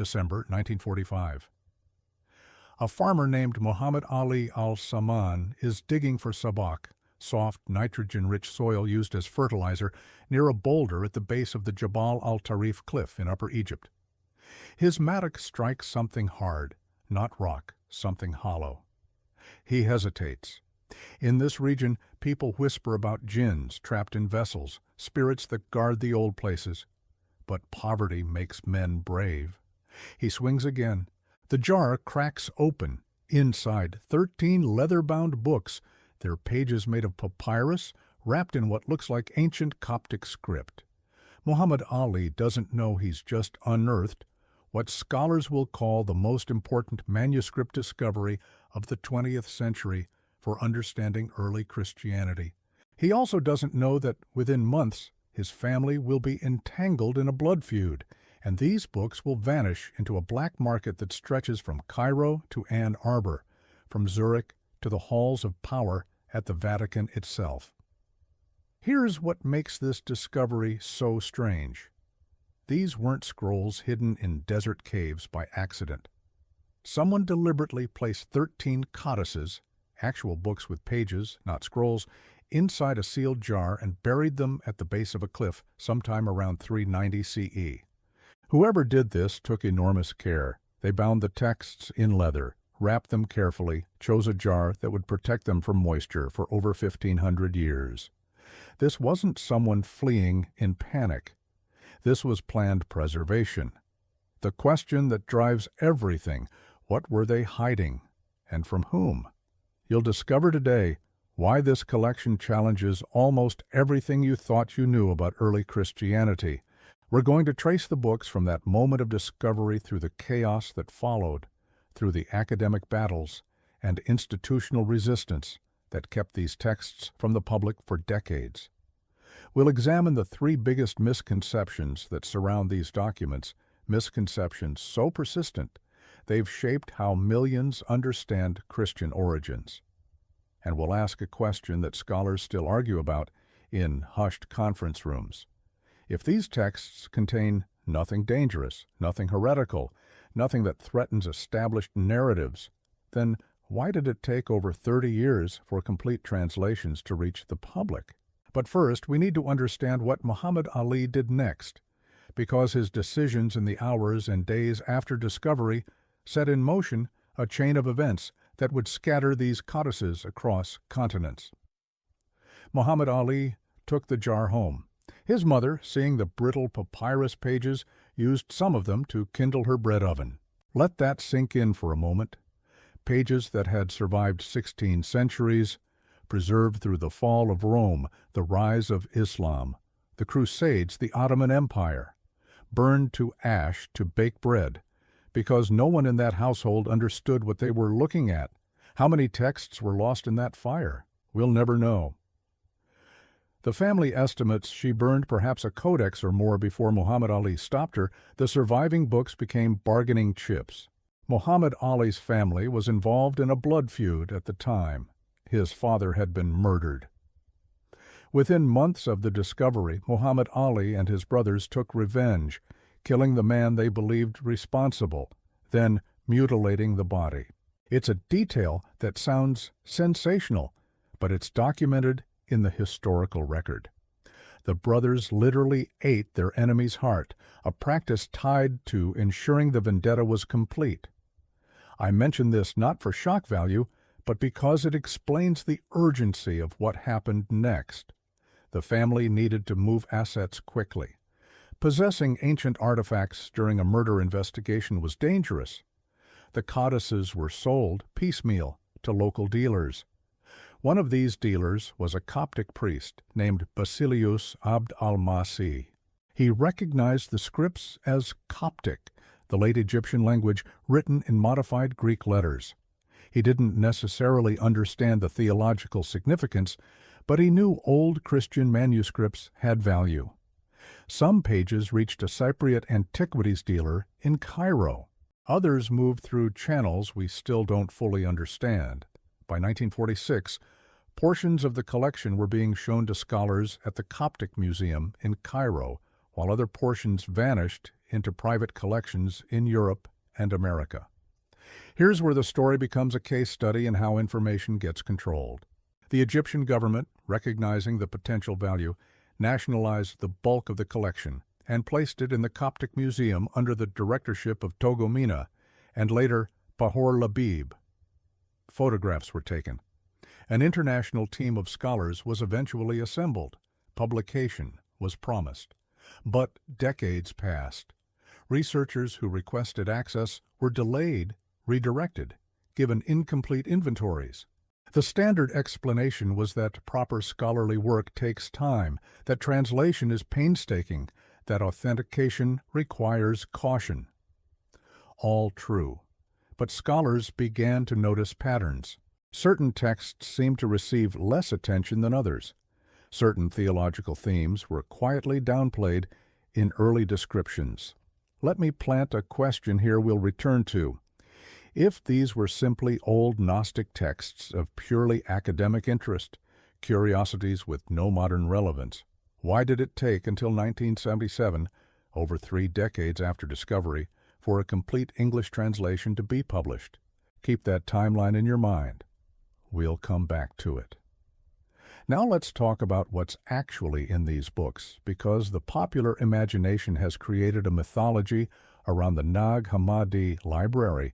December 1945. A farmer named Muhammad Ali al-Saman is digging for sabak, soft, nitrogen-rich soil used as fertilizer, near a boulder at the base of the Jabal al-Tarif cliff in Upper Egypt. His mattock strikes something hard, not rock, something hollow. He hesitates. In this region, people whisper about jinns trapped in vessels, spirits that guard the old places. But poverty makes men brave. He swings again. The jar cracks open. Inside, 13 leather-bound books, their pages made of papyrus, wrapped in what looks like ancient Coptic script. Muhammad Ali doesn't know he's just unearthed what scholars will call the most important manuscript discovery of the 20th century for understanding early Christianity. He also doesn't know that within months his family will be entangled in a blood feud, and these books will vanish into a black market that stretches from Cairo to Ann Arbor, from Zurich to the halls of power at the Vatican itself. Here's what makes this discovery so strange. These weren't scrolls hidden in desert caves by accident. Someone deliberately placed 13 codices, actual books with pages, not scrolls, inside a sealed jar and buried them at the base of a cliff sometime around 390 CE. Whoever did this took enormous care. They bound the texts in leather, wrapped them carefully, chose a jar that would protect them from moisture for over 1,500 years. This wasn't someone fleeing in panic. This was planned preservation. The question that drives everything, what were they hiding, and from whom? You'll discover today why this collection challenges almost everything you thought you knew about early Christianity. We're going to trace the books from that moment of discovery through the chaos that followed, through the academic battles and institutional resistance that kept these texts from the public for decades. We'll examine the 3 biggest misconceptions that surround these documents, misconceptions so persistent they've shaped how millions understand Christian origins. And we'll ask a question that scholars still argue about in hushed conference rooms. If these texts contain nothing dangerous, nothing heretical, nothing that threatens established narratives, then why did it take over 30 years for complete translations to reach the public? But first, we need to understand what Muhammad Ali did next, because his decisions in the hours and days after discovery set in motion a chain of events that would scatter these codices across continents. Muhammad Ali took the jar home. His mother, seeing the brittle papyrus pages, used some of them to kindle her bread oven. Let that sink in for a moment. Pages that had survived 16 centuries, preserved through the fall of Rome, the rise of Islam, the Crusades, the Ottoman Empire, burned to ash to bake bread, because no one in that household understood what they were looking at. How many texts were lost in that fire? We'll never know. The family estimates she burned perhaps a codex or more before Muhammad Ali stopped her. The surviving books became bargaining chips. Muhammad Ali's family was involved in a blood feud at the time. His father had been murdered. Within months of the discovery, Muhammad Ali and his brothers took revenge, killing the man they believed responsible, then mutilating the body. It's a detail that sounds sensational, but it's documented in the historical record. The brothers literally ate their enemy's heart, a practice tied to ensuring the vendetta was complete. I mention this not for shock value, but because it explains the urgency of what happened next. The family needed to move assets quickly. Possessing ancient artifacts during a murder investigation was dangerous. The codices were sold piecemeal to local dealers. One of these dealers was a Coptic priest named Basilius Abd al-Masih. He recognized the scripts as Coptic, the late Egyptian language written in modified Greek letters. He didn't necessarily understand the theological significance, but he knew old Christian manuscripts had value. Some pages reached a Cypriot antiquities dealer in Cairo. Others moved through channels we still don't fully understand. By 1946, portions of the collection were being shown to scholars at the Coptic Museum in Cairo, while other portions vanished into private collections in Europe and America. Here's where the story becomes a case study in how information gets controlled. The Egyptian government, recognizing the potential value, nationalized the bulk of the collection and placed it in the Coptic Museum under the directorship of Togomina and later Pahor Labib. Photographs were taken. An international team of scholars was eventually assembled. Publication was promised. But decades passed. Researchers who requested access were delayed, redirected, given incomplete inventories. The standard explanation was that proper scholarly work takes time, that translation is painstaking, that authentication requires caution. All true. But scholars began to notice patterns. Certain texts seemed to receive less attention than others. Certain theological themes were quietly downplayed in early descriptions. Let me plant a question here we'll return to. If these were simply old Gnostic texts of purely academic interest, curiosities with no modern relevance, why did it take until 1977, over 3 decades after discovery, for a complete English translation to be published? Keep that timeline in your mind. We'll come back to it. Now let's talk about what's actually in these books, because the popular imagination has created a mythology around the Nag Hammadi Library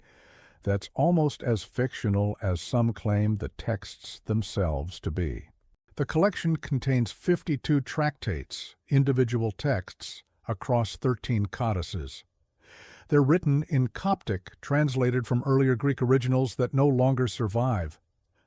that's almost as fictional as some claim the texts themselves to be. The collection contains 52 tractates, individual texts, across 13 codices. They're written in Coptic, translated from earlier Greek originals that no longer survive.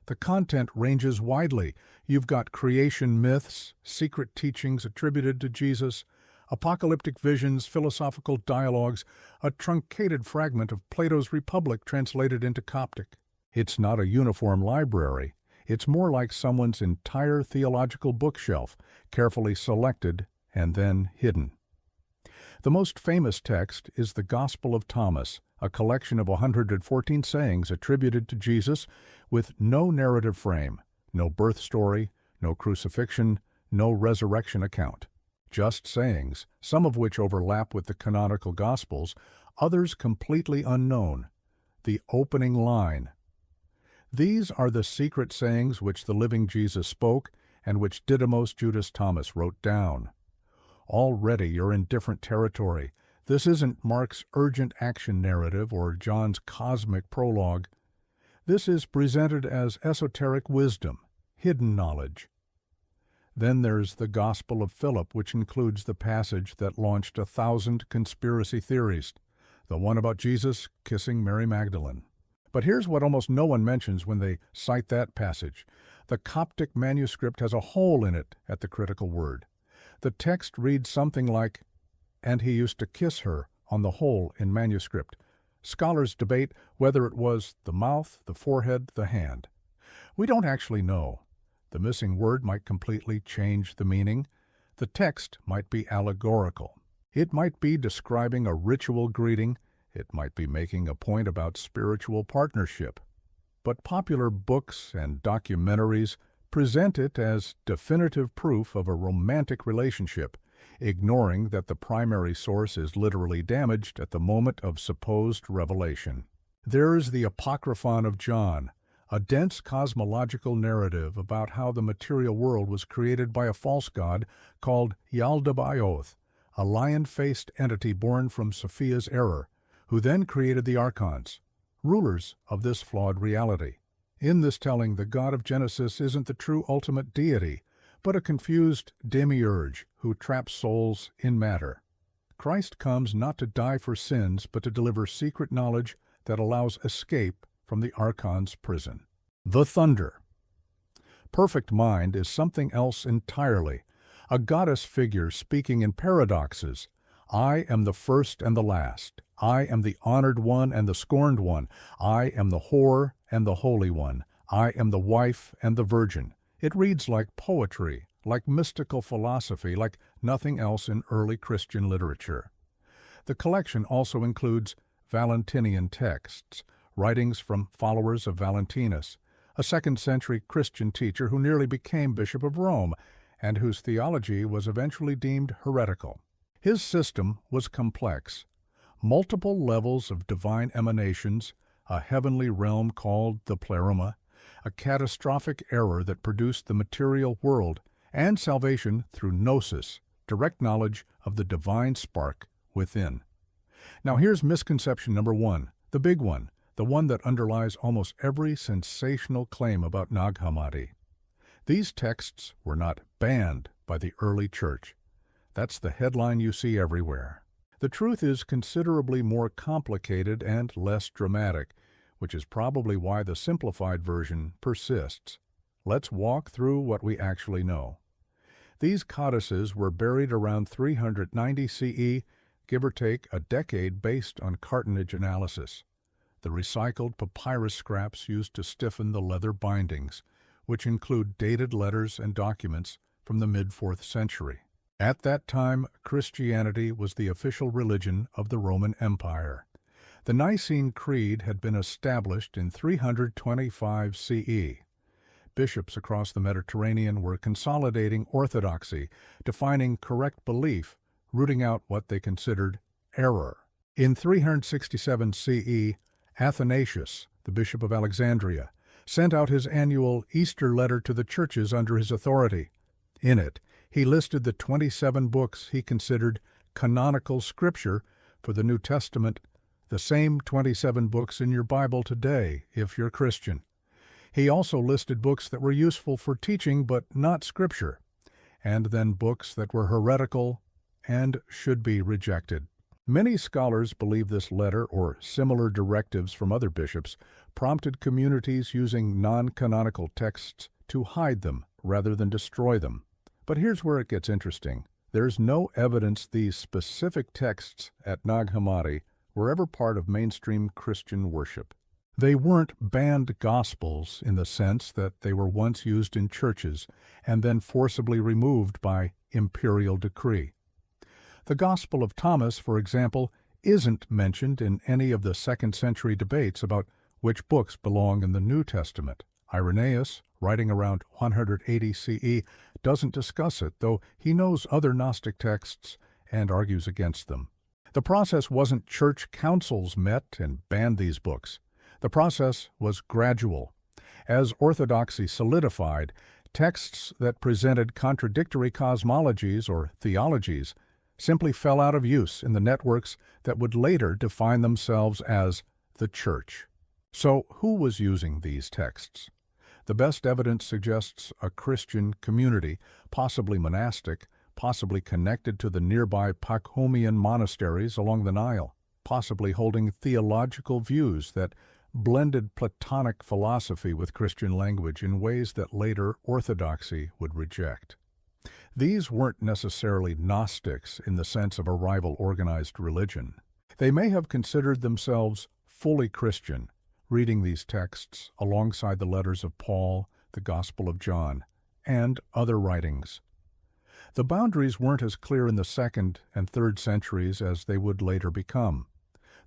The content ranges widely. You've got creation myths, secret teachings attributed to Jesus, apocalyptic visions, philosophical dialogues, a truncated fragment of Plato's Republic translated into Coptic. It's not a uniform library. It's more like someone's entire theological bookshelf, carefully selected and then hidden. The most famous text is the Gospel of Thomas, a collection of 114 sayings attributed to Jesus with no narrative frame, no birth story, no crucifixion, no resurrection account. Just sayings, some of which overlap with the canonical Gospels, others completely unknown. The opening line. These are the secret sayings which the living Jesus spoke and which Didymus Judas Thomas wrote down. Already you're in different territory. This isn't Mark's urgent action narrative or John's cosmic prologue. This is presented as esoteric wisdom, hidden knowledge. Then there's the Gospel of Philip, which includes the passage that launched 1,000 conspiracy theories, the one about Jesus kissing Mary Magdalene. But here's what almost no one mentions when they cite that passage. The Coptic manuscript has a hole in it at the critical word. The text reads something like, "And he used to kiss her," on the hole in manuscript. Scholars debate whether it was the mouth, the forehead, the hand. We don't actually know. The missing word might completely change the meaning. The text might be allegorical. It might be describing a ritual greeting. It might be making a point about spiritual partnership. But popular books and documentaries present it as definitive proof of a romantic relationship, ignoring that the primary source is literally damaged at the moment of supposed revelation. There's the Apocryphon of John, a dense cosmological narrative about how the material world was created by a false god called Yaldabaoth, a lion-faced entity born from Sophia's error, who then created the archons, rulers of this flawed reality. In this telling, the God of Genesis isn't the true ultimate deity, but a confused demiurge who traps souls in matter. Christ comes not to die for sins, but to deliver secret knowledge that allows escape from the archon's prison. The thunder. Perfect mind is something else entirely, a goddess figure speaking in paradoxes. I am the first and the last. I am the honored one and the scorned one. I am the whore and the holy one. I am the wife and the virgin. It reads like poetry, like mystical philosophy, like nothing else in early Christian literature. The collection also includes Valentinian texts, writings from followers of Valentinus, a second-century Christian teacher who nearly became Bishop of Rome, and whose theology was eventually deemed heretical. His system was complex. Multiple levels of divine emanations, a heavenly realm called the Pleroma, a catastrophic error that produced the material world, and salvation through gnosis, direct knowledge of the divine spark within. Now here's misconception number one, the big one, the one that underlies almost every sensational claim about Nag Hammadi. These texts were not banned by the early church. That's the headline you see everywhere. The truth is considerably more complicated and less dramatic, which is probably why the simplified version persists. Let's walk through what we actually know. These codices were buried around 390 CE, give or take a decade based on cartonnage analysis. The recycled papyrus scraps used to stiffen the leather bindings, which include dated letters and documents from the mid-4th century. At that time, Christianity was the official religion of the Roman Empire. The Nicene Creed had been established in 325 CE. Bishops across the Mediterranean were consolidating orthodoxy, defining correct belief, rooting out what they considered error. In 367 CE, Athanasius, the Bishop of Alexandria, sent out his annual Easter letter to the churches under his authority. In it, he listed the 27 books he considered canonical scripture for the New Testament, the same 27 books in your Bible today, if you're Christian. He also listed books that were useful for teaching but not scripture, and then books that were heretical and should be rejected. Many scholars believe this letter or similar directives from other bishops prompted communities using non-canonical texts to hide them rather than destroy them. But here's where it gets interesting. There's no evidence these specific texts at Nag Hammadi were ever part of mainstream Christian worship. They weren't banned Gospels in the sense that they were once used in churches and then forcibly removed by imperial decree. The Gospel of Thomas, for example, isn't mentioned in any of the 2nd century debates about which books belong in the New Testament. Irenaeus, writing around 180 CE, doesn't discuss it, though he knows other Gnostic texts and argues against them. The process wasn't church councils met and banned these books. The process was gradual. As orthodoxy solidified, texts that presented contradictory cosmologies or theologies simply fell out of use in the networks that would later define themselves as the Church. So who was using these texts? The best evidence suggests a Christian community, possibly monastic, possibly connected to the nearby Pachomian monasteries along the Nile, possibly holding theological views that blended Platonic philosophy with Christian language in ways that later orthodoxy would reject. These weren't necessarily Gnostics in the sense of a rival organized religion. They may have considered themselves fully Christian, reading these texts alongside the letters of Paul, the Gospel of John, and other writings. The boundaries weren't as clear in the 2nd and 3rd centuries as they would later become.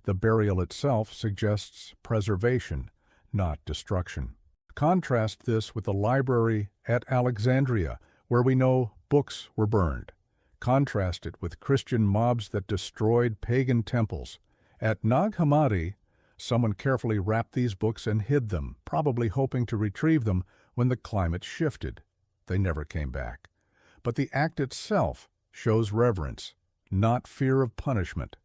The burial itself suggests preservation, not destruction. Contrast this with the library at Alexandria, where we know books were burned. Contrast it with Christian mobs that destroyed pagan temples. At Nag Hammadi, someone carefully wrapped these books and hid them, probably hoping to retrieve them when the climate shifted. They never came back. But the act itself shows reverence, not fear of punishment.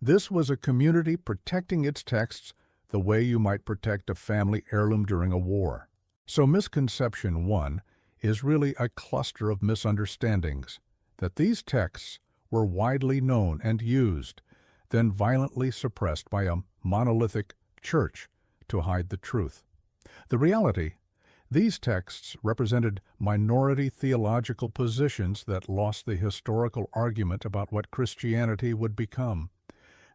This was a community protecting its texts the way you might protect a family heirloom during a war. So Misconception 1 is really a cluster of misunderstandings, that these texts were widely known and used, then violently suppressed by a monolithic church to hide the truth. The reality, these texts represented minority theological positions that lost the historical argument about what Christianity would become.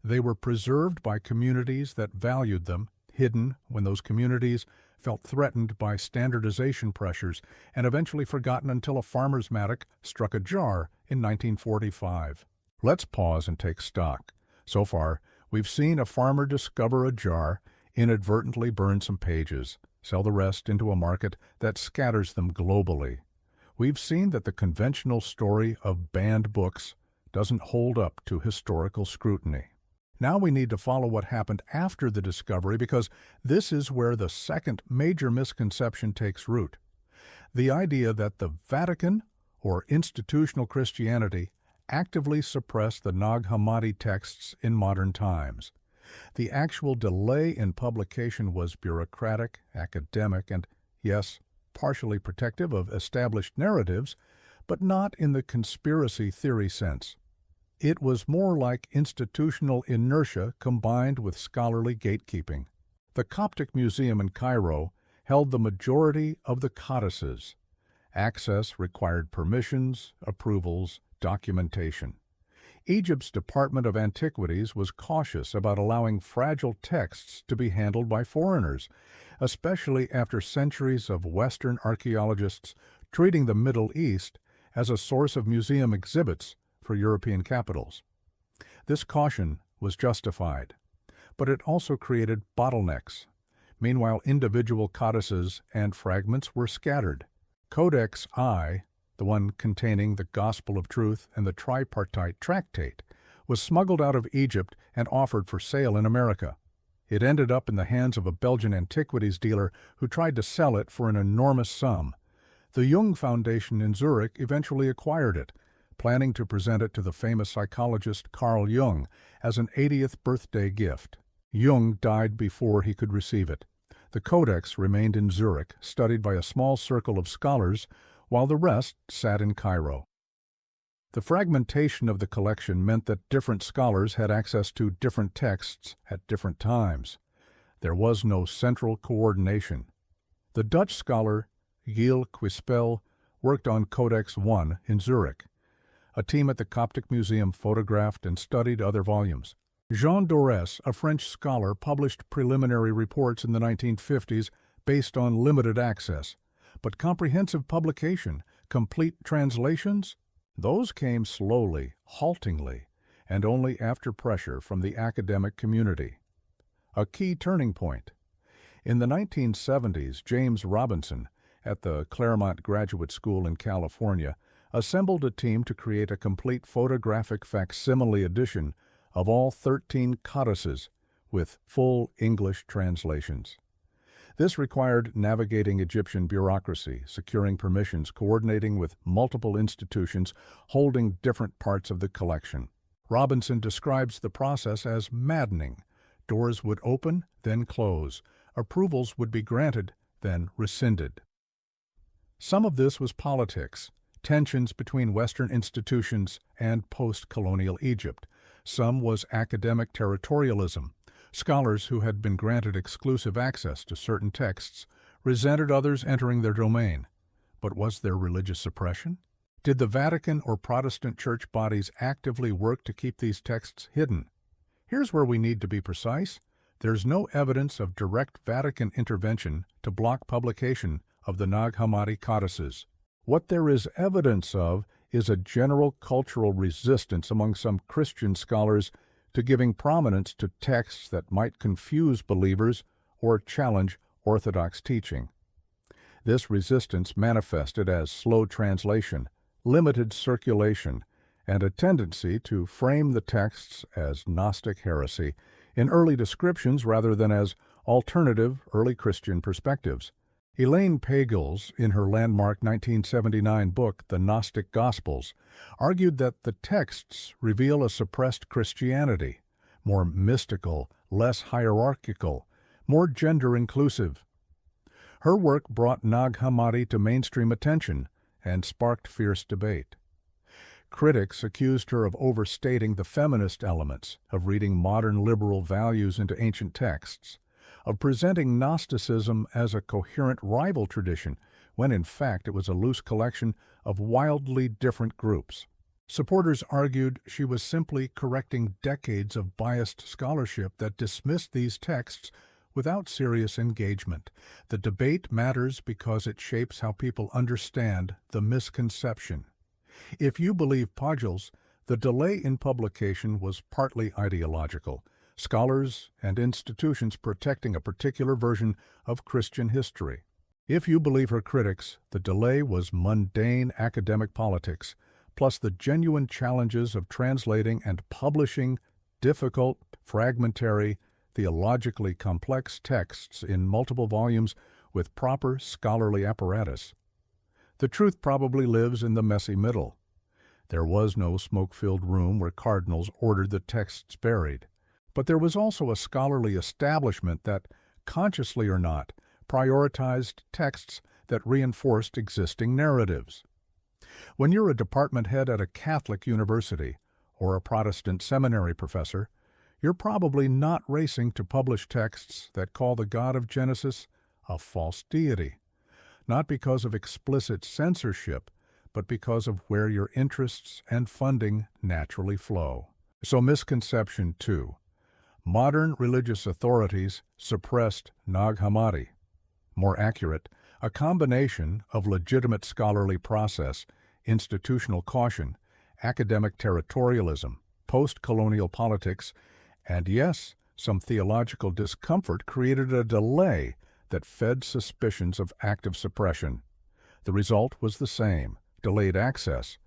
They were preserved by communities that valued them, hidden when those communities felt threatened by standardization pressures, and eventually forgotten until a farmer's mattock struck a jar in 1945. Let's pause and take stock. So far, we've seen a farmer discover a jar, inadvertently burn some pages, sell the rest into a market that scatters them globally. We've seen that the conventional story of banned books doesn't hold up to historical scrutiny. Now we need to follow what happened after the discovery because this is where the second major misconception takes root. The idea that the Vatican, or institutional Christianity, actively suppressed the Nag Hammadi texts in modern times. The actual delay in publication was bureaucratic, academic, and, yes, partially protective of established narratives, but not in the conspiracy theory sense. It was more like institutional inertia combined with scholarly gatekeeping. The Coptic Museum in Cairo held the majority of the codices. Access required permissions, approvals, documentation. Egypt's Department of Antiquities was cautious about allowing fragile texts to be handled by foreigners, especially after centuries of Western archaeologists treating the Middle East as a source of museum exhibits for European capitals. This caution was justified, but it also created bottlenecks. Meanwhile, individual codices and fragments were scattered. Codex I, the one containing the Gospel of Truth and the tripartite tractate, was smuggled out of Egypt and offered for sale in America. It ended up in the hands of a Belgian antiquities dealer who tried to sell it for an enormous sum. The Jung Foundation in Zurich eventually acquired it, planning to present it to the famous psychologist Carl Jung as an 80th birthday gift. Jung died before he could receive it. The codex remained in Zurich, studied by a small circle of scholars, while the rest sat in Cairo. The fragmentation of the collection meant that different scholars had access to different texts at different times. There was no central coordination. The Dutch scholar Gilles Quispel worked on Codex I in Zurich. A team at the Coptic Museum photographed and studied other volumes. Jean Dorès, a French scholar, published preliminary reports in the 1950s based on limited access. But comprehensive publication, complete translations, those came slowly, haltingly, and only after pressure from the academic community. A key turning point. In the 1970s, James Robinson, at the Claremont Graduate School in California, assembled a team to create a complete photographic facsimile edition of all 13 codices with full English translations. This required navigating Egyptian bureaucracy, securing permissions, coordinating with multiple institutions holding different parts of the collection. Robinson describes the process as maddening. Doors would open, then close. Approvals would be granted, then rescinded. Some of this was politics, tensions between Western institutions and post-colonial Egypt. Some was academic territorialism. Scholars who had been granted exclusive access to certain texts resented others entering their domain. But was there religious suppression? Did the Vatican or Protestant church bodies actively work to keep these texts hidden? Here's where we need to be precise. There's no evidence of direct Vatican intervention to block publication of the Nag Hammadi codices. What there is evidence of is a general cultural resistance among some Christian scholars to giving prominence to texts that might confuse believers or challenge Orthodox teaching. This resistance manifested as slow translation, limited circulation, and a tendency to frame the texts as Gnostic heresy in early descriptions rather than as alternative early Christian perspectives. Elaine Pagels, in her landmark 1979 book, The Gnostic Gospels, argued that the texts reveal a suppressed Christianity, more mystical, less hierarchical, more gender-inclusive. Her work brought Nag Hammadi to mainstream attention and sparked fierce debate. Critics accused her of overstating the feminist elements, of reading modern liberal values into ancient texts, of presenting Gnosticism as a coherent rival tradition, when in fact it was a loose collection of wildly different groups. Supporters argued she was simply correcting decades of biased scholarship that dismissed these texts without serious engagement. The debate matters because it shapes how people understand the misconception. If you believe Pagels, the delay in publication was partly ideological, scholars and institutions protecting a particular version of Christian history. If you believe her critics, the delay was mundane academic politics, plus the genuine challenges of translating and publishing difficult, fragmentary, theologically complex texts in multiple volumes with proper scholarly apparatus. The truth probably lives in the messy middle. There was no smoke-filled room where cardinals ordered the texts buried, but there was also a scholarly establishment that, consciously or not, prioritized texts that reinforced existing narratives. When you're a department head at a Catholic university or a Protestant seminary professor, you're probably not racing to publish texts that call the God of Genesis a false deity, not because of explicit censorship, but because of where your interests and funding naturally flow. So Misconception 2. Modern religious authorities suppressed Nag Hammadi. More accurate, a combination of legitimate scholarly process, institutional caution, academic territorialism, post-colonial politics, and yes, some theological discomfort created a delay that fed suspicions of active suppression. The result was the same, delayed access,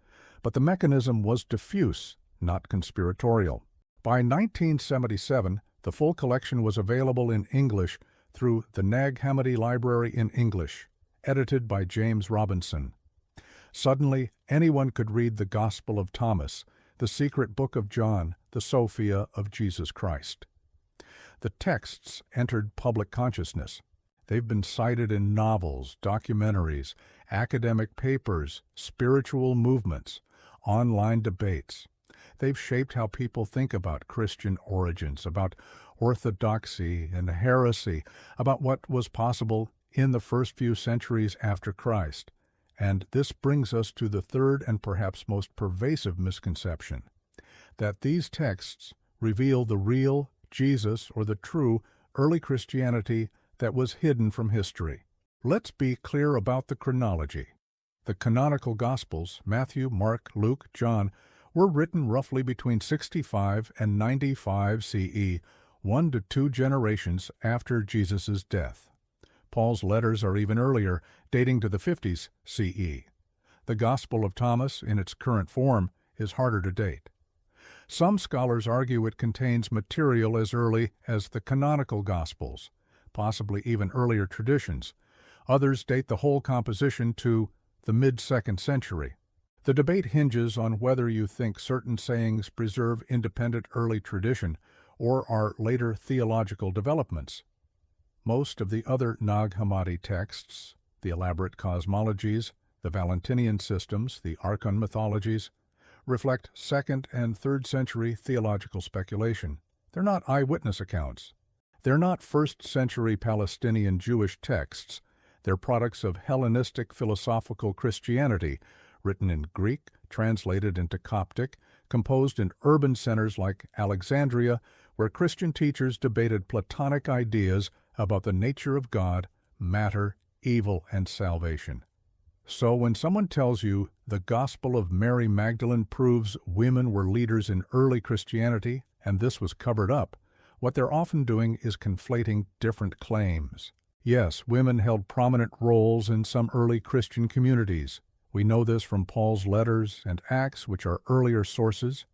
but the mechanism was diffuse, not conspiratorial. By 1977, the full collection was available in English through the Nag Hammadi Library in English, edited by James Robinson. Suddenly, anyone could read the Gospel of Thomas, the secret book of John, the Sophia of Jesus Christ. The texts entered public consciousness. They've been cited in novels, documentaries, academic papers, spiritual movements, online debates. They've shaped how people think about Christian origins, about orthodoxy and heresy, about what was possible in the first few centuries after Christ. And this brings us to the third and perhaps most pervasive misconception, that these texts reveal the real Jesus or the true early Christianity that was hidden from history. Let's be clear about the chronology. The canonical Gospels, Matthew, Mark, Luke, John, were written roughly between 65 and 95 CE, 1 to 2 generations after Jesus' death. Paul's letters are even earlier, dating to the 50s CE. The Gospel of Thomas, in its current form, is harder to date. Some scholars argue it contains material as early as the canonical Gospels, possibly even earlier traditions. Others date the whole composition to the mid-2nd century. The debate hinges on whether you think certain sayings preserve independent early tradition or are later theological developments. Most of the other Nag Hammadi texts, the elaborate cosmologies, the Valentinian systems, the Archon mythologies, reflect 2nd and 3rd century theological speculation. They're not eyewitness accounts. They're not 1st century Palestinian Jewish texts. They're products of Hellenistic philosophical Christianity, written in Greek, translated into Coptic, composed in urban centers like Alexandria, where Christian teachers debated Platonic ideas about the nature of God, matter, evil, and salvation. So when someone tells you the Gospel of Mary Magdalene proves women were leaders in early Christianity and this was covered up, what they're often doing is conflating different claims. Yes, women held prominent roles in some early Christian communities. We know this from Paul's letters and Acts, which are earlier sources.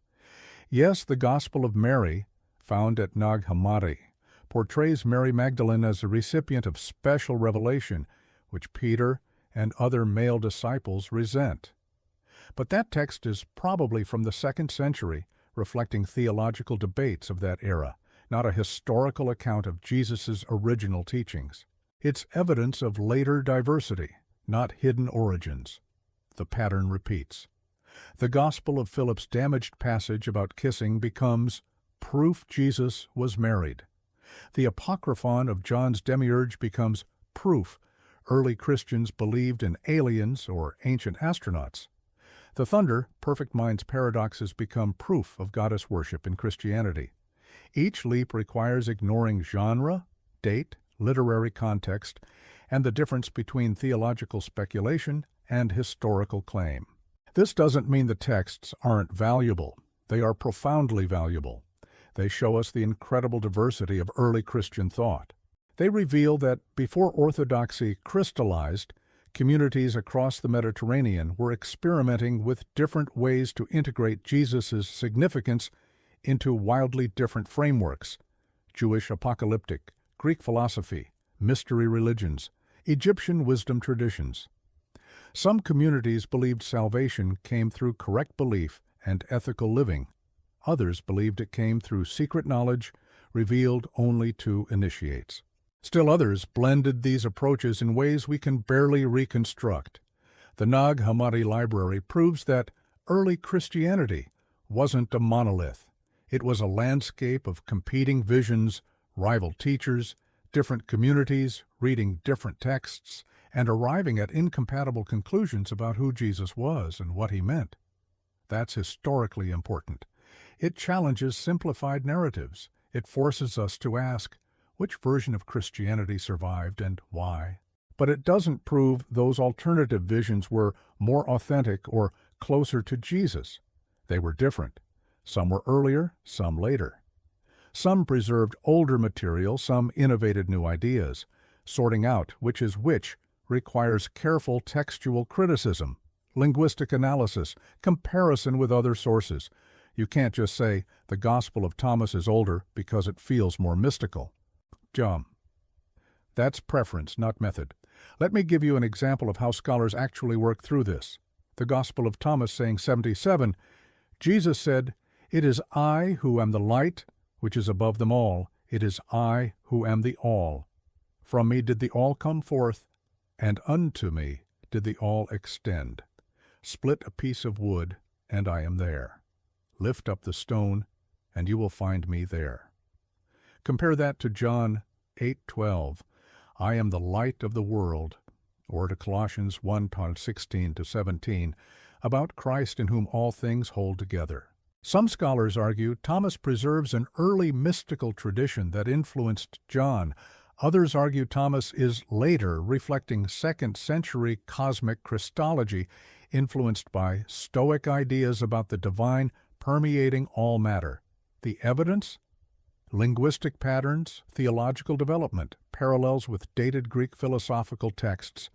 Yes, the Gospel of Mary, found at Nag Hammadi, portrays Mary Magdalene as a recipient of special revelation, which Peter and other male disciples resent. But that text is probably from the 2nd century, reflecting theological debates of that era, not a historical account of Jesus' original teachings. It's evidence of later diversity, not hidden origins. The pattern repeats. The Gospel of Philip's damaged passage about kissing becomes proof Jesus was married. The Apocryphon of John's demiurge becomes proof early Christians believed in aliens or ancient astronauts. The Thunder, Perfect Mind's paradoxes become proof of goddess worship in Christianity. Each leap requires ignoring genre, date, literary context, and the difference between theological speculation and historical claim. This doesn't mean the texts aren't valuable. They are profoundly valuable. They show us the incredible diversity of early Christian thought. They reveal that before orthodoxy crystallized, Communities across the Mediterranean were experimenting with different ways to integrate Jesus' significance into wildly different frameworks: Jewish apocalyptic, Greek philosophy, mystery religions, Egyptian wisdom traditions. Some communities believed salvation came through correct belief and ethical living. Others believed it came through secret knowledge revealed only to initiates. Still others blended these approaches in ways we can barely reconstruct. The Nag Hammadi Library proves that early Christianity wasn't a monolith. It was a landscape of competing visions, rival teachers, different communities reading different texts, and arriving at incompatible conclusions about who Jesus was and what he meant. That's historically important. It challenges simplified narratives. It forces us to ask, which version of Christianity survived and why? But it doesn't prove those alternative visions were more authentic or closer to Jesus. They were different. Some were earlier, some later. Some preserved older material, some innovated new ideas. Sorting out which is which requires careful textual criticism, linguistic analysis, comparison with other sources. You can't just say the Gospel of Thomas is older because it feels more mystical. That's preference, not method. Let me give you an example of how scholars actually work through this. The Gospel of Thomas saying 77, Jesus said, "It is I who am the light, which is above them all. It is I who am the all. From me did the all come forth, and unto me did the all extend. Split a piece of wood, and I am there. Lift up the stone, and you will find me there." Compare that to John 8:12, "I am the light of the world," or to Colossians 1:16-17, about Christ in whom all things hold together. Some scholars argue Thomas preserves an early mystical tradition that influenced John. Others argue Thomas is later, reflecting 2nd century cosmic Christology, influenced by Stoic ideas about the divine permeating all matter. The evidence? Linguistic patterns, theological development, parallels with dated Greek philosophical texts.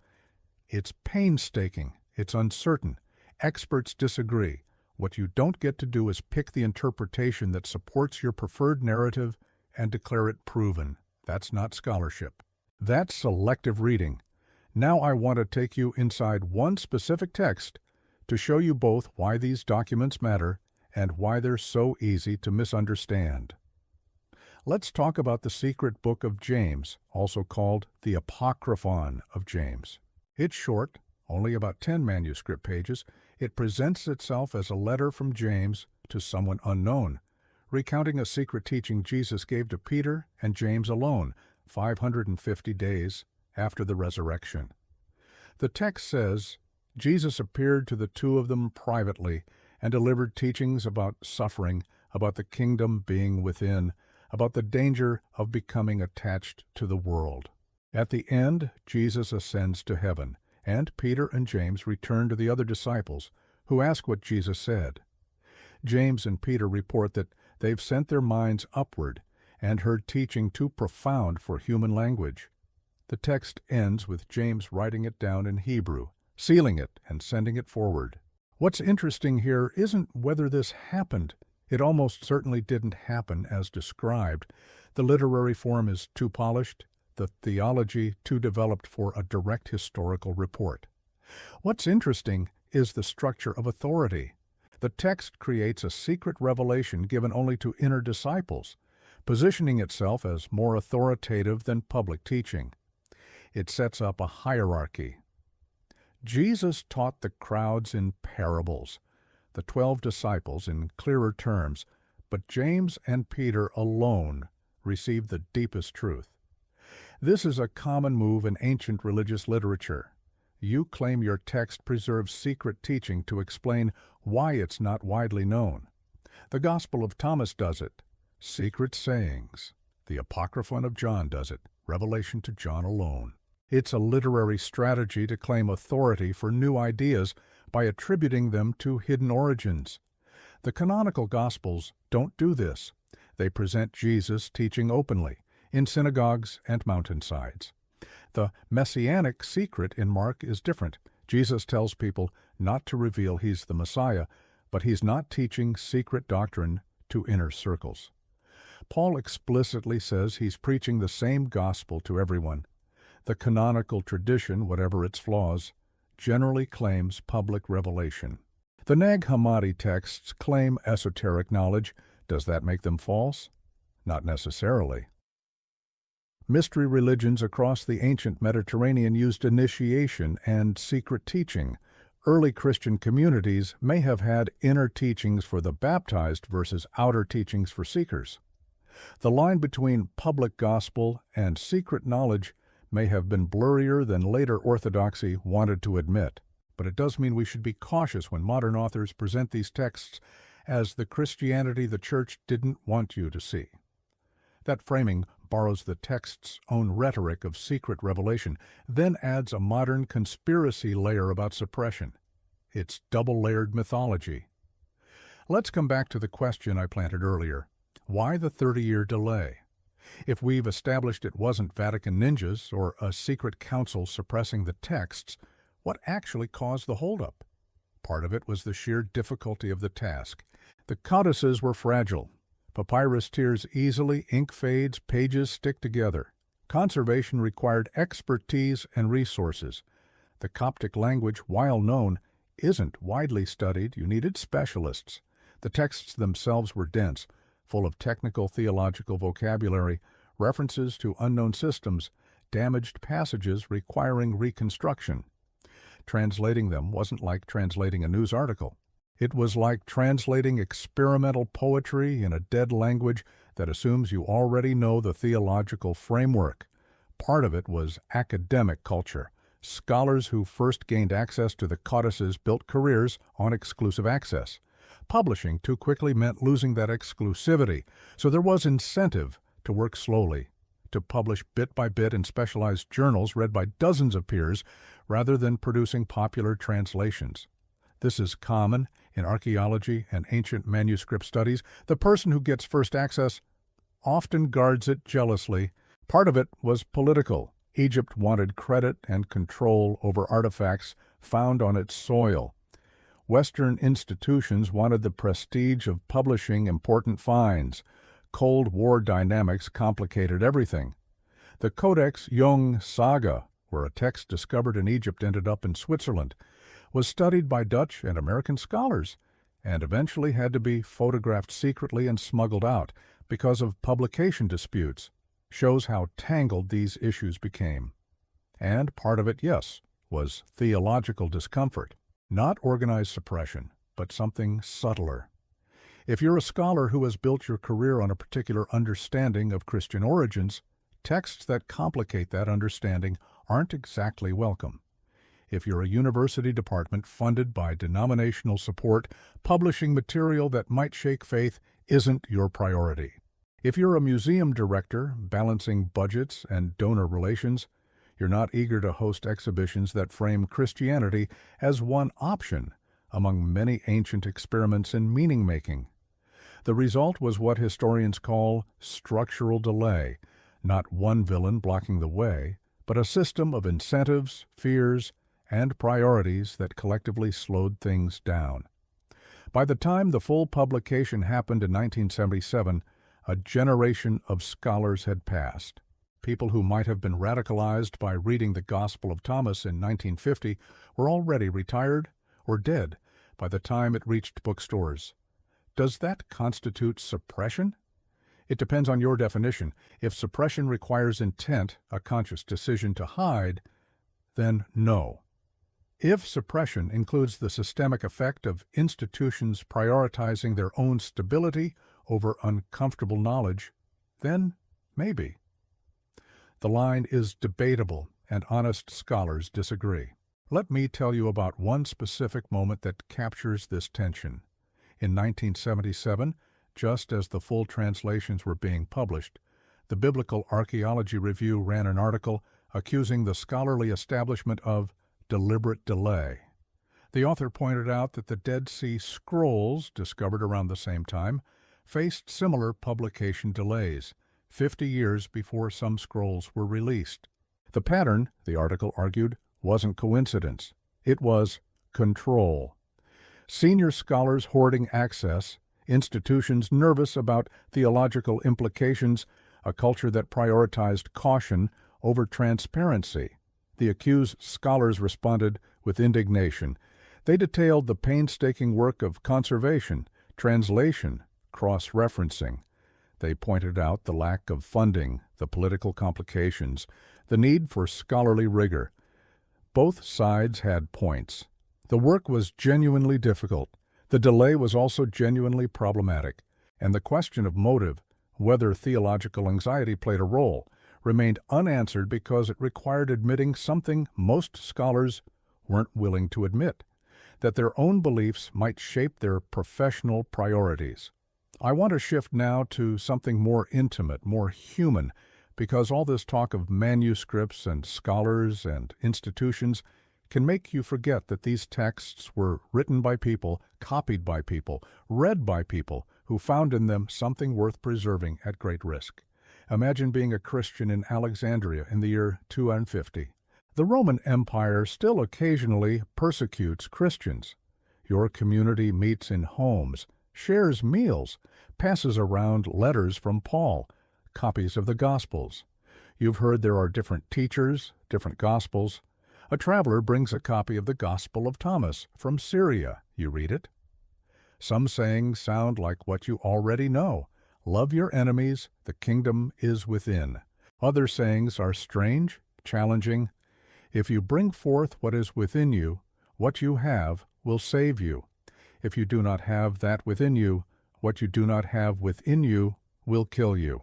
It's painstaking, it's uncertain. Experts disagree. What you don't get to do is pick the interpretation that supports your preferred narrative and declare it proven. That's not scholarship. That's selective reading. Now I want to take you inside one specific text to show you both why these documents matter and why they're so easy to misunderstand. Let's talk about the secret book of James, also called the Apocryphon of James. It's short, only about 10 manuscript pages. It presents itself as a letter from James to someone unknown, recounting a secret teaching Jesus gave to Peter and James alone, 550 days after the resurrection. The text says, Jesus appeared to the two of them privately and delivered teachings about suffering, about the kingdom being within, about the danger of becoming attached to the world. At the end, Jesus ascends to heaven, and Peter and James return to the other disciples, who ask what Jesus said. James and Peter report that they've sent their minds upward and heard teaching too profound for human language. The text ends with James writing it down in Hebrew, sealing it and sending it forward. What's interesting here isn't whether this happened. It almost certainly didn't happen as described. The literary form is too polished, the theology too developed for a direct historical report. What's interesting is the structure of authority. The text creates a secret revelation given only to inner disciples, positioning itself as more authoritative than public teaching. It sets up a hierarchy. Jesus taught the crowds in parables, the 12 disciples in clearer terms, but James and Peter alone received the deepest truth. This is a common move in ancient religious literature. You claim your text preserves secret teaching to explain why it's not widely known. The Gospel of Thomas does it. Secret sayings. The Apocryphon of John does it. Revelation to John alone. It's a literary strategy to claim authority for new ideas by attributing them to hidden origins. The canonical Gospels don't do this. They present Jesus teaching openly, in synagogues and mountainsides. The messianic secret in Mark is different. Jesus tells people not to reveal he's the Messiah, but he's not teaching secret doctrine to inner circles. Paul explicitly says he's preaching the same gospel to everyone. The canonical tradition, whatever its flaws, generally claims public revelation. The Nag Hammadi texts claim esoteric knowledge. Does that make them false? Not necessarily. Mystery religions across the ancient Mediterranean used initiation and secret teaching. Early Christian communities may have had inner teachings for the baptized versus outer teachings for seekers. The line between public gospel and secret knowledge may have been blurrier than later orthodoxy wanted to admit, but it does mean we should be cautious when modern authors present these texts as the Christianity the Church didn't want you to see. That framing borrows the text's own rhetoric of secret revelation, then adds a modern conspiracy layer about suppression. It's double-layered mythology. Let's come back to the question I planted earlier. Why the 30-year delay? If we've established it wasn't Vatican ninjas or a secret council suppressing the texts, what actually caused the holdup? Part of it was the sheer difficulty of the task. The codices were fragile. Papyrus tears easily, ink fades, pages stick together. Conservation required expertise and resources. The Coptic language, while known, isn't widely studied. You needed specialists. The texts themselves were dense, full of technical theological vocabulary, references to unknown systems, damaged passages requiring reconstruction. Translating them wasn't like translating a news article. It was like translating experimental poetry in a dead language that assumes you already know the theological framework. Part of it was academic culture. Scholars who first gained access to the codices built careers on exclusive access. Publishing too quickly meant losing that exclusivity, so there was incentive to work slowly, to publish bit by bit in specialized journals read by dozens of peers rather than producing popular translations. This is common in archaeology and ancient manuscript studies. The person who gets first access often guards it jealously. Part of it was political. Egypt wanted credit and control over artifacts found on its soil. Western institutions wanted the prestige of publishing important finds. Cold War dynamics complicated everything. The Codex Jung Saga, where a text discovered in Egypt ended up in Switzerland, was studied by Dutch and American scholars, and eventually had to be photographed secretly and smuggled out because of publication disputes. Shows how tangled these issues became. And part of it, yes, was theological discomfort. Not organized suppression, but something subtler. If you're a scholar who has built your career on a particular understanding of Christian origins, texts that complicate that understanding aren't exactly welcome. If you're a university department funded by denominational support, publishing material that might shake faith isn't your priority. If you're a museum director balancing budgets and donor relations, you're not eager to host exhibitions that frame Christianity as one option among many ancient experiments in meaning-making. The result was what historians call structural delay, not one villain blocking the way, but a system of incentives, fears, and priorities that collectively slowed things down. By the time the full publication happened in 1977, a generation of scholars had passed. People who might have been radicalized by reading the Gospel of Thomas in 1950 were already retired or dead by the time it reached bookstores. Does that constitute suppression? It depends on your definition. If suppression requires intent, a conscious decision to hide, then no. If suppression includes the systemic effect of institutions prioritizing their own stability over uncomfortable knowledge, then maybe. The line is debatable, and honest scholars disagree. Let me tell you about one specific moment that captures this tension. In 1977, just as the full translations were being published, the Biblical Archaeology Review ran an article accusing the scholarly establishment of deliberate delay. The author pointed out that the Dead Sea Scrolls, discovered around the same time, faced similar publication delays, 50 years before some scrolls were released. The pattern, the article argued, wasn't coincidence. It was control. Senior scholars hoarding access, institutions nervous about theological implications, a culture that prioritized caution over transparency. The accused scholars responded with indignation. They detailed the painstaking work of conservation, translation, cross-referencing. They pointed out the lack of funding, the political complications, the need for scholarly rigor. Both sides had points. The work was genuinely difficult. The delay was also genuinely problematic. And the question of motive, whether theological anxiety played a role, remained unanswered because it required admitting something most scholars weren't willing to admit, that their own beliefs might shape their professional priorities. I want to shift now to something more intimate, more human, because all this talk of manuscripts and scholars and institutions can make you forget that these texts were written by people, copied by people, read by people who found in them something worth preserving at great risk. Imagine being a Christian in Alexandria in the year 250. The Roman Empire still occasionally persecutes Christians. Your community meets in homes, shares meals, passes around letters from Paul, copies of the Gospels. You've heard there are different teachers, different Gospels. A traveler brings a copy of the Gospel of Thomas from Syria. You read it. Some sayings sound like what you already know. Love your enemies, the kingdom is within. Other sayings are strange, challenging. If you bring forth what is within you, what you have will save you. If you do not have that within you, what you do not have within you will kill you.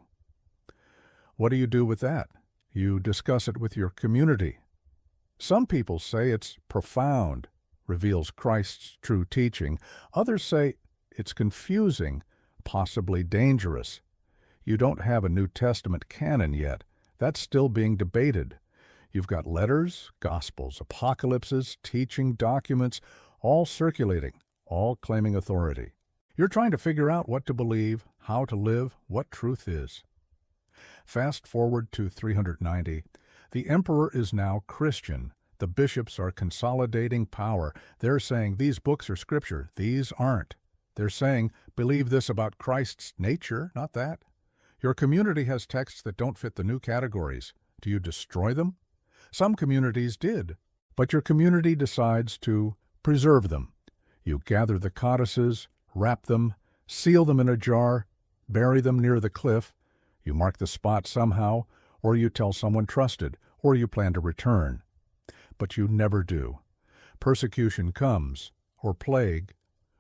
What do you do with that? You discuss it with your community. Some people say it's profound, reveals Christ's true teaching. Others say it's confusing, possibly dangerous. You don't have a New Testament canon yet. That's still being debated. You've got letters, Gospels, apocalypses, teaching documents, all circulating, all claiming authority. You're trying to figure out what to believe, how to live, what truth is. Fast forward to 390. The emperor is now Christian. The bishops are consolidating power. They're saying these books are scripture. These aren't. They're saying, believe this about Christ's nature, not that. Your community has texts that don't fit the new categories. Do you destroy them? Some communities did, but your community decides to preserve them. You gather the codices, wrap them, seal them in a jar, bury them near the cliff. You mark the spot somehow, or you tell someone trusted, or you plan to return. But you never do. Persecution comes, or plague,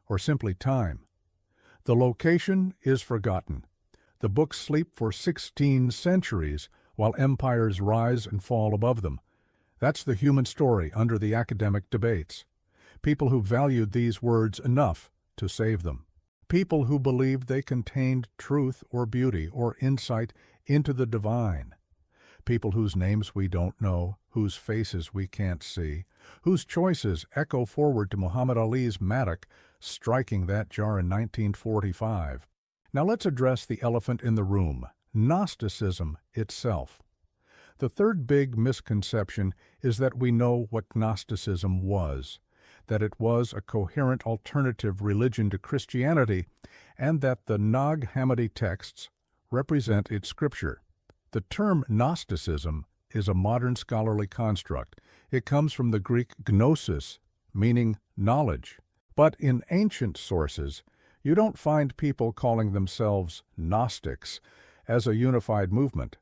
or simply time. The location is forgotten. The books sleep for 16 centuries while empires rise and fall above them. That's the human story under the academic debates. People who valued these words enough to save them. People who believed they contained truth or beauty or insight into the divine. People whose names we don't know, whose faces we can't see, whose choices echo forward to Muhammad Ali's mattock striking that jar in 1945. Now let's address the elephant in the room, Gnosticism itself. The third big misconception is that we know what Gnosticism was, that it was a coherent alternative religion to Christianity, and that the Nag Hammadi texts represent its scripture. The term Gnosticism is a modern scholarly construct. It comes from the Greek gnosis, meaning knowledge. But in ancient sources, you don't find people calling themselves Gnostics as a unified movement.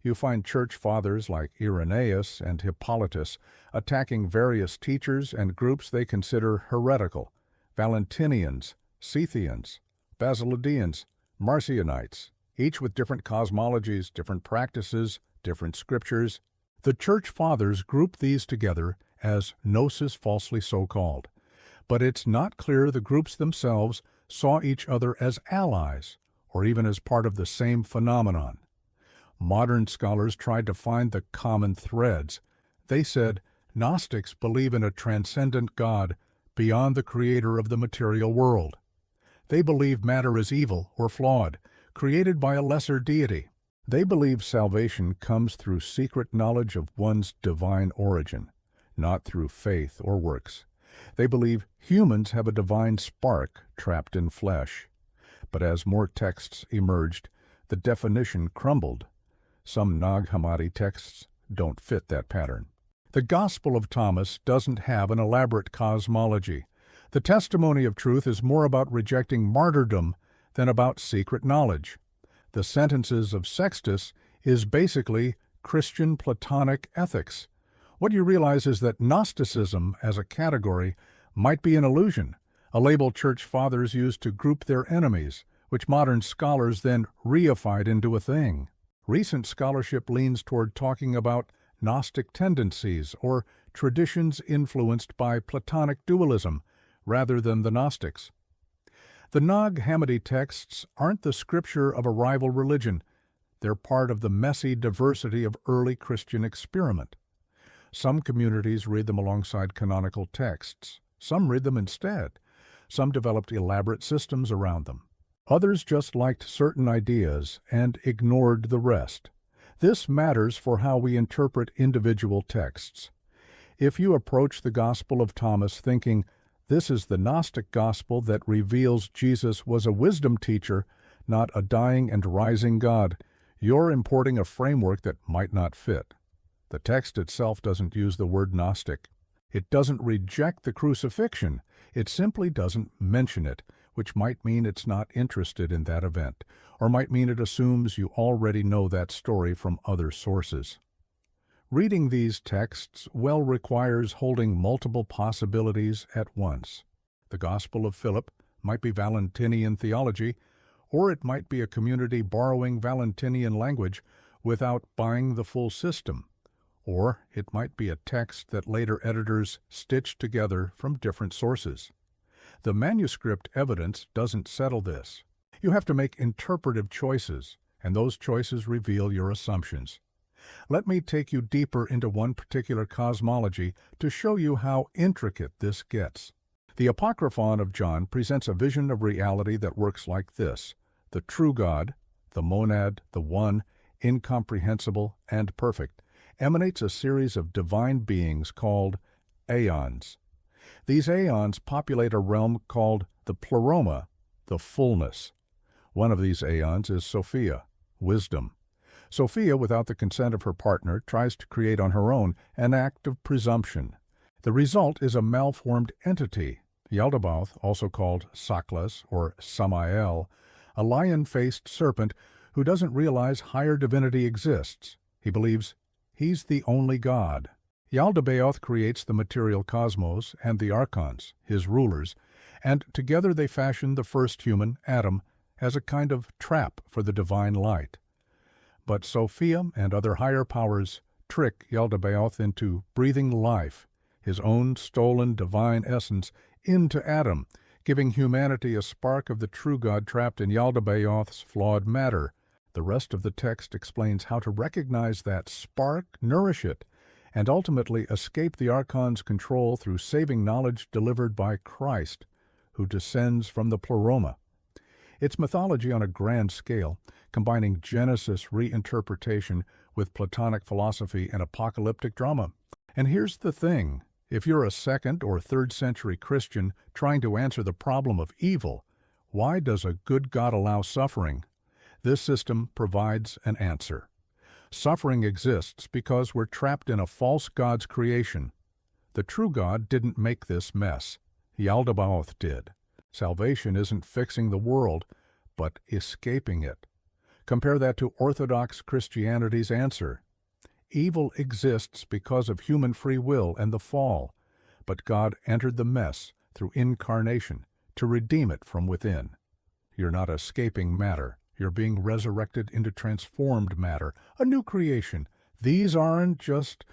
You find church fathers like Irenaeus and Hippolytus attacking various teachers and groups they consider heretical: Valentinians, Scythians, Basilidians, Marcionites, each with different cosmologies, different practices, different scriptures. The church fathers group these together as gnosis, falsely so called. But it's not clear the groups themselves saw each other as allies, or even as part of the same phenomenon. Modern scholars tried to find the common threads. They said Gnostics believe in a transcendent God beyond the creator of the material world. They believe matter is evil or flawed, created by a lesser deity. They believe salvation comes through secret knowledge of one's divine origin, not through faith or works. They believe humans have a divine spark trapped in flesh. But as more texts emerged, the definition crumbled. Some Nag Hammadi texts don't fit that pattern. The Gospel of Thomas doesn't have an elaborate cosmology. The testimony of truth is more about rejecting martyrdom than about secret knowledge. The sentences of Sextus is basically Christian Platonic ethics. What you realize is that Gnosticism as a category might be an illusion, a label church fathers used to group their enemies, which modern scholars then reified into a thing. Recent scholarship leans toward talking about Gnostic tendencies or traditions influenced by Platonic dualism rather than the Gnostics. The Nag Hammadi texts aren't the scripture of a rival religion. They're part of the messy diversity of early Christian experiment. Some communities read them alongside canonical texts. Some read them instead. Some developed elaborate systems around them. Others just liked certain ideas and ignored the rest. This matters for how we interpret individual texts. If you approach the Gospel of Thomas thinking, this is the Gnostic gospel that reveals Jesus was a wisdom teacher, not a dying and rising God, you're importing a framework that might not fit. The text itself doesn't use the word Gnostic. It doesn't reject the crucifixion. It simply doesn't mention it, which might mean it's not interested in that event, or might mean it assumes you already know that story from other sources. Reading these texts well requires holding multiple possibilities at once. The Gospel of Philip might be Valentinian theology, or it might be a community borrowing Valentinian language without buying the full system. Or it might be a text that later editors stitched together from different sources. The manuscript evidence doesn't settle this. You have to make interpretive choices, and those choices reveal your assumptions. Let me take you deeper into one particular cosmology to show you how intricate this gets. The Apocryphon of John presents a vision of reality that works like this: the true God, the monad, the one, incomprehensible and perfect, emanates a series of divine beings called aeons. These aeons populate a realm called the pleroma, the fullness. One of these aeons is Sophia, wisdom. Sophia, without the consent of her partner, tries to create on her own an act of presumption. The result is a malformed entity, Yaldabaoth, also called Saklas or Samael, a lion-faced serpent who doesn't realize higher divinity exists. He believes he's the only God. Yaldabaoth creates the material cosmos and the archons, his rulers, and together they fashion the first human, Adam, as a kind of trap for the divine light. But Sophia and other higher powers trick Yaldabaoth into breathing life, his own stolen divine essence, into Adam, giving humanity a spark of the true God trapped in Yaldabaoth's flawed matter. The rest of the text explains how to recognize that spark, nourish it, and ultimately escape the archon's control through saving knowledge delivered by Christ, who descends from the pleroma. It's mythology on a grand scale, combining Genesis reinterpretation with Platonic philosophy and apocalyptic drama. And here's the thing: if you're a 2nd or 3rd century Christian trying to answer the problem of evil, why does a good God allow suffering? This system provides an answer. Suffering exists because we're trapped in a false God's creation. The true God didn't make this mess. Yaldabaoth did. Salvation isn't fixing the world, but escaping it. Compare that to Orthodox Christianity's answer. Evil exists because of human free will and the fall, but God entered the mess through incarnation to redeem it from within. You're not escaping matter. You're being resurrected into transformed matter, a new creation. These aren't just